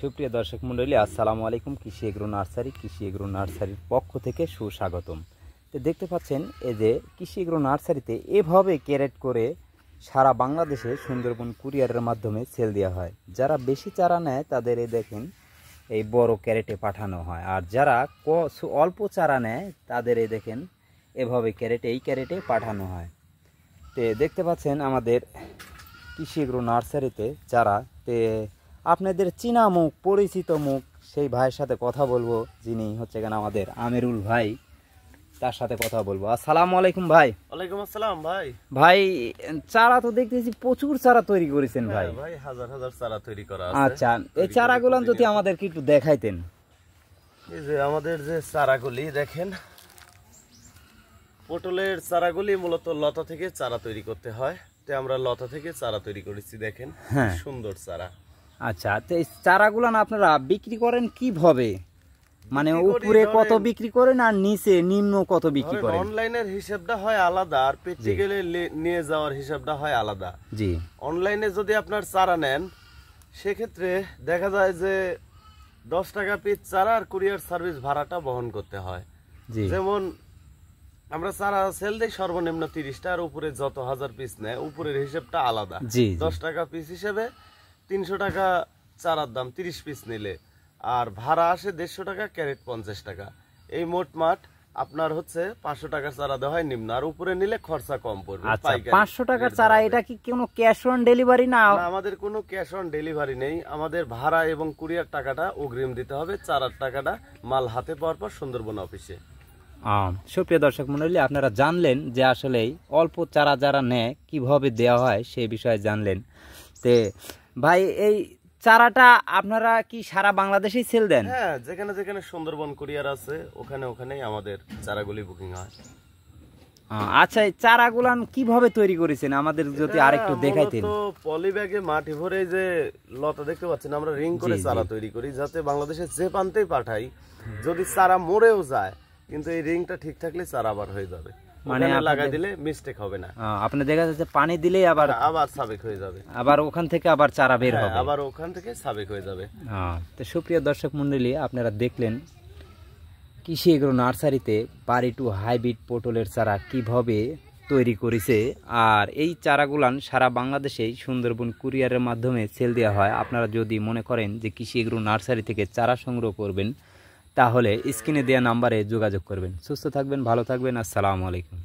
সুপ্রিয় দর্শক মণ্ডলী, আসসালামু আলাইকুম। কৃষি এগ্রো নার্সারির পক্ষ থেকে সুস্বাগতম। তো দেখতে পাচ্ছেন এই যে কৃষি এগ্রো নার্সারিতে এভাবে ক্যারেট করে সারা বাংলাদেশে সুন্দরবন কুরিয়ারের মাধ্যমে সেল দেওয়া হয়। যারা বেশি চারা নেয় তাদের এই দেখেন এই বড় ক্যারেটে পাঠানো হয়, আর যারা অল্প চারা নেয় তাদের এই দেখেন এভাবে এই ক্যারেটে পাঠানো হয়। তো দেখতে পাচ্ছেন আমাদের কৃষি এগ্রো নার্সারিতে চারা আপনাদের চীনা মুখ, পরিচিত মুখ, সেই ভাইয়ের সাথে কথা বলবো, যিনি হচ্ছে কেন আমাদের আমিরুল ভাই, তার সাথে কথা বলবো। আসসালামু আলাইকুম ভাই। ওয়ালাইকুম আসসালাম ভাই। ভাই চারা তো দেখতেছি প্রচুর চারা তৈরি করেছেন ভাই। ভাই হাজার হাজার চারা তৈরি করা আছে। আচ্ছা, এই চারাগুলো যদি আমাদেরকে একটু দেখাইতেন। এই যে আমাদের যে চারাগুলি দেখেন, পটলের চারাগুলি মূলত লতা থেকে চারা তৈরি করতে হয়। তো আমরা লতা থেকে চারা তৈরি করেছি, দেখেন সুন্দর চারা। আচ্ছা, তো এই চারাগুলো আপনারা বিক্রি করেন কিভাবে? মানে উপরে কত বিক্রি করেন আর নিচে নিম্ন কত বিক্রি করেন? অনলাইনের হিসাবটা হয় আলাদা, আর প্র্যাকটিক্যালি নিয়ে যাওয়ার হিসাবটা হয় আলাদা। জি, অনলাইনে যদি আপনার চারা নেন সেক্ষেত্রে দেখা যায় যে 10 টাকা পিস চারা আর কুরিয়ার সার্ভিস ভাড়াটা বহন করতে হয়। যেমন আমরা চারা সেল দেই সর্বনিম্ন 30টা, আর উপরে যত হাজার পিস নেয় উপরের হিসাবটা আলাদা। 10 টাকা পিস হিসেবে 300 টাকা চারার দাম 30 পিস নিলে, আর ভাড়া আসে 150 টাকা, ক্যারেট 50 টাকা। এই মোট মাঠ আপনার হচ্ছে 500 টাকার চারা দেওয়া হয় নিম্ন, আর উপরে নিলে খরচা কম পড়বে। 500 টাকার চারা, এটা কি কোনো ক্যাশ অন ডেলিভারি না? আমাদের কোনো ক্যাশ অন ডেলিভারি নেই। আমাদের ভাড়া এবং কুরিয়ার টাকাটা অগ্রিম দিতে হবে, চারার টাকাটা মাল হাতে পাওয়ার পর সুন্দরবন অফিসে। সুপ্রিয় দর্শক মণ্ডলী, আপনারা জানলেন যে আসলে অল্প চারা যারা নেয় কিভাবে দেওয়া হয় সেই বিষয়ে জানলেন। তে ভাই, এই চারাটা আপনারা কি সারা বাংলাদেশেই সেল দেন? হ্যাঁ, যেখানে যেখানে সুন্দরবন কুরিয়ার আছে ওখানেই আমাদের চারাগুলি বুকিং হয়। আচ্ছা, এই চারাগুলান কিভাবে তৈরি করেছেন আমাদের যদি আরেকটু দেখাইতেন। তো পলি ব্যাগে মাটি ভরে যে লতা দেখতে পাচ্ছেন, আমরা রিং করে চারা তৈরি করি, যাতে বাংলাদেশের যে প্রান্তেই পাঠাই যদি চারা মরেও যায় কিন্তু এই রিংটা ঠিক থাকলে চারা আবার হয়ে যাবে, মানে লাগাই দিলে মিস্টেক হবে না। আপনি দেখা যাচ্ছে পানি দিলেই আবার সাবেক হয়ে যাবে, আবার ওখান থেকে আবার চারা বের হবে, আবার ওখান থেকে সাবেক হয়ে যাবে। তো সুপ্রিয় দর্শক মণ্ডলী, আপনারা দেখলেন কৃষি এগ্রো নার্সারিতে বাড়ি টু হাইব্রিড পটলের চারা কিভাবে তৈরি করেছে, আর এই চারাগুলান সারা বাংলাদেশেই সুন্দরবন কুরিয়ারের মাধ্যমে সেল দেওয়া হয়। আপনারা যদি মনে করেন যে কৃষি এগ্রো নার্সারি থেকে চারা সংগ্রহ করবেন, তাহলে স্ক্রিনে দেওয়া নাম্বারে যোগাযোগ করবেন। সুস্থ থাকবেন, ভালো থাকবেন। আসসালামু আলাইকুম।